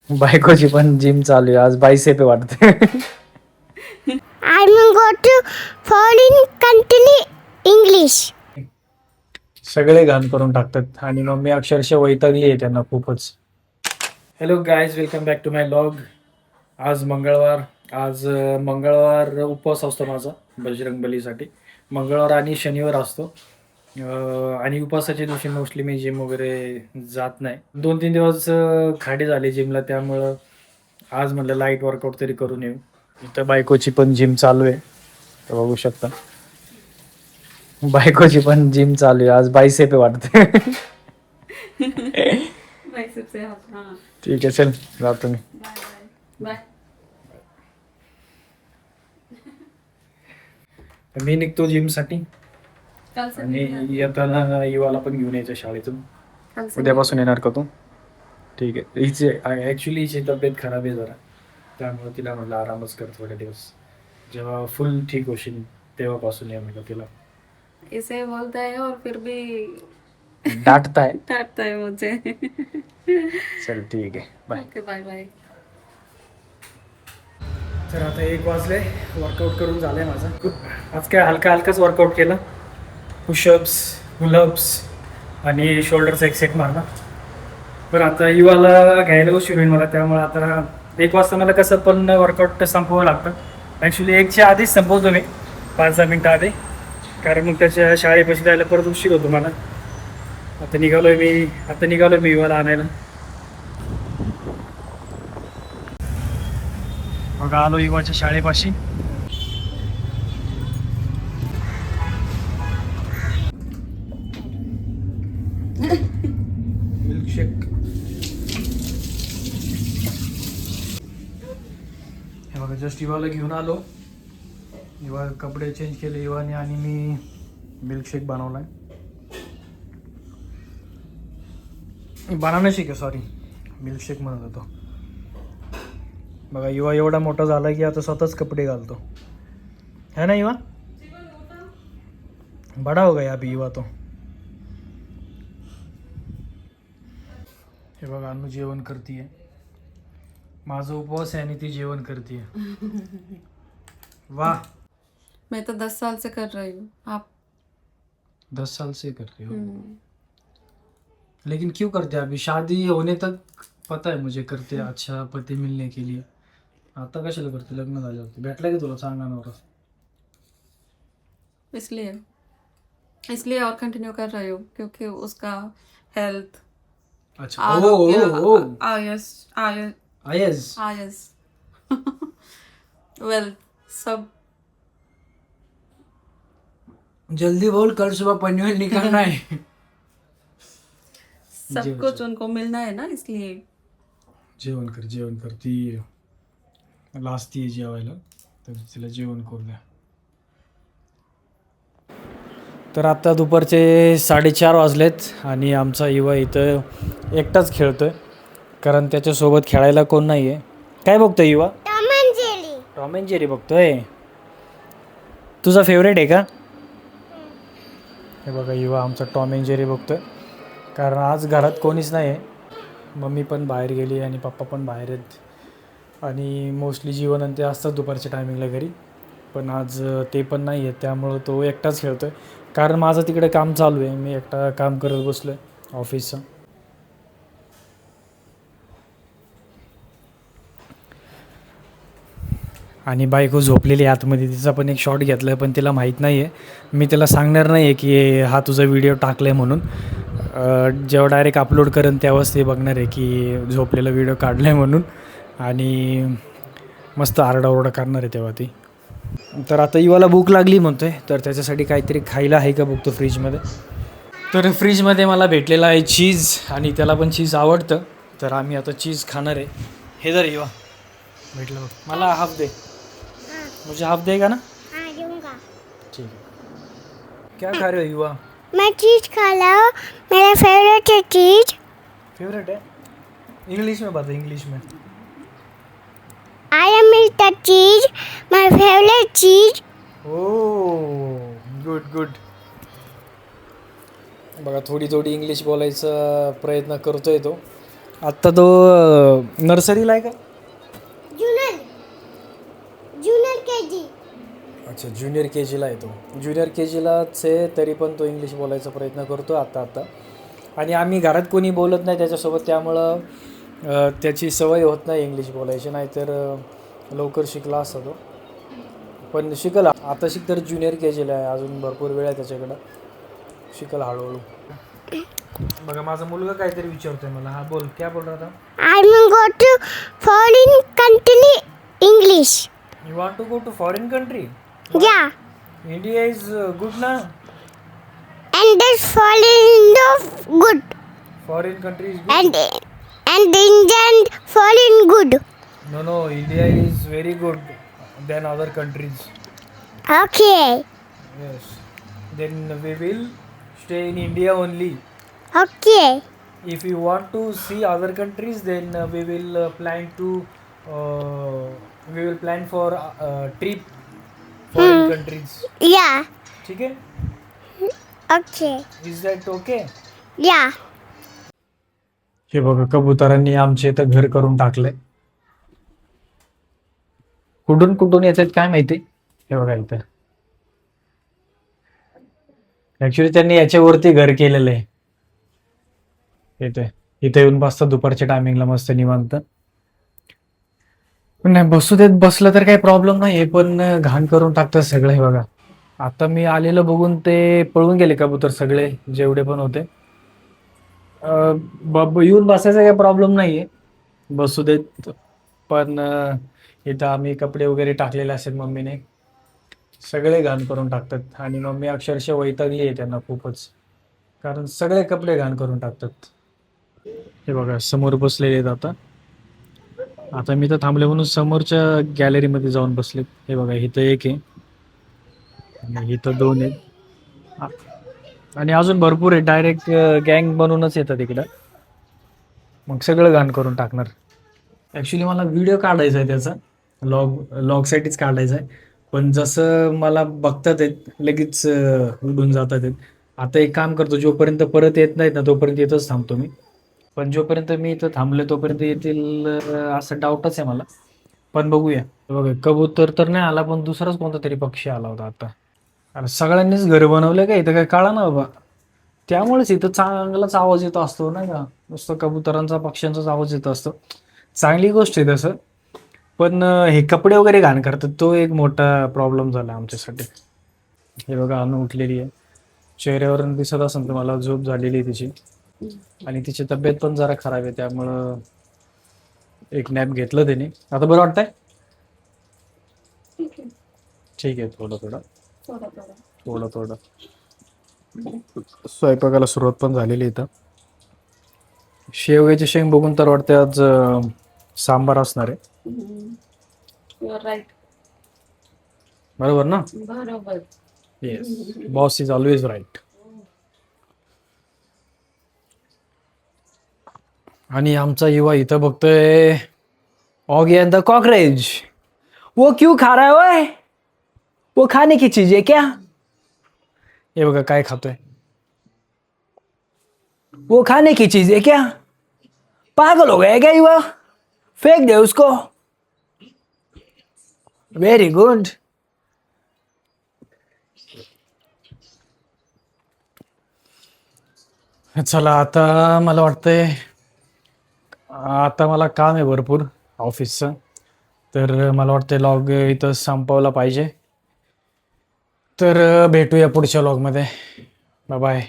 बायकोची पण जिम चालू आहे आज. बायसेप आहे वाटते. I will go to foreign country English. सगळे घाण करून टाकतात आणि मम्मी अक्षरशः वैतागली आहे त्यांना खूपच. Hello guys, welcome back to my vlog. आज मंगळवार. आज मंगळवार उपवास असतो माझा बजरंगबलीसाठी. मंगळवार आणि शनिवार असतो. आणि उपवासाच्या दिवशी मोस्टली मी जिम वगैरे जात नाही. 2-3 दिवस खाडी झाली जिमला, त्यामुळं आज म्हटलं लाईट वर्कआउट तरी करून येऊ. इथं बायकोची पण जिम चालू आहे, तर बघू शकता. बायकोची पण जिम चालू आहे आज. बायसेप आहे वाटते. ठीक आहे, चल जातो मी. बाय. मी निघतो जिम साठी आणि येताना युवाला पण घेऊन यायचं शाळेतून. उद्यापासून येणार का तू? ठीक आहे. हिचे ॲक्च्युली हिची तब्येत खराब आहे जरा, त्यामुळे तिला म्हटलं आरामच कर थोडे दिवस. जेव्हा फुल ठीक होशील तेव्हापासून ये म्हटलं तिला. इसे बोलता है और फिर भी डांटताय. डांटता है मुझे. चल ठीक आहे, बाय. Okay, bye bye. तर आता 1 वाजले. वर्कआउट करून झालंय माझं. आज काय हलकाच वर्कआउट केलं. पुशअप्स, पुलअप्स आणि शोल्डरचा एक सेट मारला. पण आता युवाला घ्यायला उशीर होईल मला, त्यामुळे आता 1 वाजता मला कसं पण वर्कआउट संपवावं लागतं. ॲक्च्युली 1च्या आधीच संपवतो मी, 5-10 मिनटं आधी, कारण मग त्याच्या शाळेपाशी जायला परत उशीर होतो मला. आता निघालोय मी युवाला आणायला. बघा आलो युवाच्या शाळेपाशी. मिल्कशेक. हे बघा जस्ट युवाला घेऊन आलो. युवा कपडे चेंज केले युवाने आणि मी मिल्कशेक बनवलाय. बनाना शेक आहे, सॉरी, मिल्कशेक म्हणत होतो. बघा युवा एवढा मोठा झाला की आता स्वतःच कपडे घालतो, है ना युवा? बडा हो गया अभी युवा तो. हे बघा अनु जेवण करतीये. माझा उपवास आहे आणि ती जेवण करतीये. वाह. मैं तो 10 साल से कर रही हूँ. आप 10 साल से कर रही हो. लेकिन क्यों करते अभी? शादी होने तक पता है मुझे करते अच्छा पति मिलने के लिए. आता कशाला करते? लग्न झाल्यावरती भेटला की तुला चांगला नवरा? इसलिए और कंटिन्यू कर रही हूँ क्योंकि उसका हेल्थ, अच्छा. आयस वेल्थ सब. जल्दी बोल, कल सुबह पनवेल निकलना है. सब कुछ उनको मिलना है ना, इसलिए. जेवण कर. ती लाजती आहे जेवायला, तर तिला जेवण करू द्या. तर आता दुपारचे 4:30 वाजलेत आणि आमचा युवा इथं एकटाच खेळतोय, कारण त्याच्यासोबत खेळायला कोण नाही आहे. काय बघतोय युवा? टॉम अँड जेरी बघतोय. तुझा फेवरेट आहे का? हे बघा युवा आमचा टॉम अँड जेरी बघतोय, कारण आज घरात कोणीच नाही आहे. मम्मी पण बाहेर गेली आणि पप्पा पण बाहेर आहेत. आणि मोस्टली जीवन आणि ते असतात दुपारच्या टायमिंगला घरी, पण आज ते पण नाही आहेत, त्यामुळं तो एकटाच खेळतो आहे. कारण माझं तिकडे काम चालू आहे, मी एकटा काम करत बसलो आहे ऑफिसचं. आणि बायको झोपलेली आतमध्ये, तिचा पण एक शॉट घेतला आहे, पण तिला माहीत नाही आहे. मी तिला सांगणार नाही आहे की हा तुझा व्हिडिओ टाकला आहे म्हणून. जेव्हा डायरेक्ट अपलोड करेन तेव्हाच ते बघणार आहे की झोपलेला व्हिडिओ काढला आहे म्हणून, आणि मस्त आरडाओरडा करणार आहे तेव्हा ती. तर आता युवाला भूक लागली म्हणतोय, तर त्याच्यासाठी काहीतरी खायला आहे का बघतो फ्रीजमध्ये. तर फ्रीजमध्ये मला भेटलेला आहे चीज, आणि त्याला पण चीज आवडतं, तर आम्ही आता चीज खाणार आहे. हे जर युवा भेटलं बघ, मला हाफ दे. मुझे हाफ देगा ना? ठीक है. क्या खा रहे हो युवा? मैं चीज खा रहा हूँ. मेरा फेवरेट है चीज. फेवरेट है? इंग्लिश में बता, इंग्लिश में. I am eat the cheese. My favorite cheese. Oh good. बघा थोडी इंग्लिश बोलायचा प्रयत्न करतोय तो, आत्ता तो नर्सरीला आहे का? ज्युनियर ज्युनियर के जी. अच्छा, ज्युनियर के जीला आहे तो. ज्युनियर के जीलाच आहे, तरी पण तो इंग्लिश बोलायचा प्रयत्न करतो आता. आणि आम्ही घरात कोणी बोलत नाही त्याच्यासोबत, त्यामुळं त्याची सवय होत नाही इंग्लिश बोलायची, नाहीतर लवकर शिकला असता तो. पण शिकल आता, तर ज्युनियर के जीला आहे, अजून भरपूर वेळ आहे त्याच्याकडं, शिकल हळूहळू. बघा माझा मुलगा काहीतरी विचारतोय मला. हा बोल, क्या बोल रहा था? I will go to foreign country English. You want to go to foreign country? Yeah. India is good ना. And that's foreign good. Foreign country is good. And Indian foreign good. No, India is very good than other countries. Okay. Yes. Then we will stay in India only. Okay. If you want to see other countries, then we will plan for trip foreign countries. Yeah. ठीक है? Okay. Is that okay? Yeah. हे बघा, कबुतरांनी आमचे इथं घर करून टाकलंय. कुठून येतात काय माहिती. हे बघा इथं ऍक्च्युली त्यांनी याच्यावरती घर केलेलं आहे. इथे येऊन बसतात दुपारच्या टायमिंगला मस्त निवांत. पण नाही बसू देत, बसलं तर काही प्रॉब्लेम नाही, पण घाण करून टाकतात सगळं. हे बघा, आता मी आलेलं बघून ते पळून गेले कबूतर सगळे, जेवढे पण होते. येऊन बसायचा काही प्रॉब्लेम नाहीये, बसू देत. पण इथं आम्ही कपडे वगैरे टाकलेले असेल मम्मीने, सगळे घाण करून टाकतात. आणि मम्मी अक्षरशः वैतागली आहे त्यांना खूपच, कारण सगळे कपडे घाण करून टाकतात. हे बघा समोर बसलेले आहेत. आता मी तर थांबले म्हणून समोरच्या गॅलरीमध्ये जाऊन बसले. हे बघा इथं एक आहे आणि इथं दोन आहेत, आणि अजून भरपूर आहे. डायरेक्ट गँग बनवूनच येतात इकडं, मग सगळं घाण करून टाकणार. ॲक्च्युली मला व्हिडिओ काढायचा आहे त्याचा, लॉगसाठीच काढायचा आहे. पण जसं मला बघतात आहेत लगेच उडून जातात आहेत. आता एक काम करतो, जोपर्यंत परत येत नाहीत ना तोपर्यंत इथंच थांबतो मी. पण जोपर्यंत मी इथं थांबले तोपर्यंत येतील असं डाऊटच आहे मला. पण बघूया. बघा कबूतर तर नाही आला, पण दुसराच कोणता तरी पक्षी आला होता आता. अरे सगळ्यांनीच घर बनवलं का इथं, काय कळा ना बाबा. त्यामुळेच इथं चांगलाच आवाज येतो असतो नाही का, नुसतं कबुतरांचा पक्ष्यांचाच आवाज येतो असतो. चांगली गोष्ट आहे तसं, पण हे कपडे वगैरे घाण करतात, तो एक मोठा प्रॉब्लेम झाला आमच्यासाठी. हे बघा अनु उठलेली आहे, चेहऱ्यावरून दिसत असेल तुम्हाला, झोप झालेली आहे तिची. आणि तिची तब्येत पण जरा खराब आहे, त्यामुळं एक नॅप घेतलं त्याने. आता बरं वाटतंय? ठीक आहे, थोडं. स्वयंपाकाला सुरुवात पण झालेली इथं. शेवग्याची शेंग बघून तर वाटते आज सांबार असणार आहे. You are right. बरोबर ना? बरोबर. Yes, boss is always right. आणि आमचा युवा इथं बघतोय ऑगी एंड द कॉकरेज. वो क्यों खा रहा है ओए? वो खाने की चीज है क्या? ये बघा काय खातोय. वो खाने की चीज है क्या? पागल हो गया क्या युवा? फेंक दे उसको. Very good. चला आता मला वाटतंय, आता मला काम आहे भरपूर ऑफिसचं, तर मला वाटतं लॉग इथं संपवला पाहिजे. तर भेटूया पुढच्या लॉगमध्ये. Bye bye.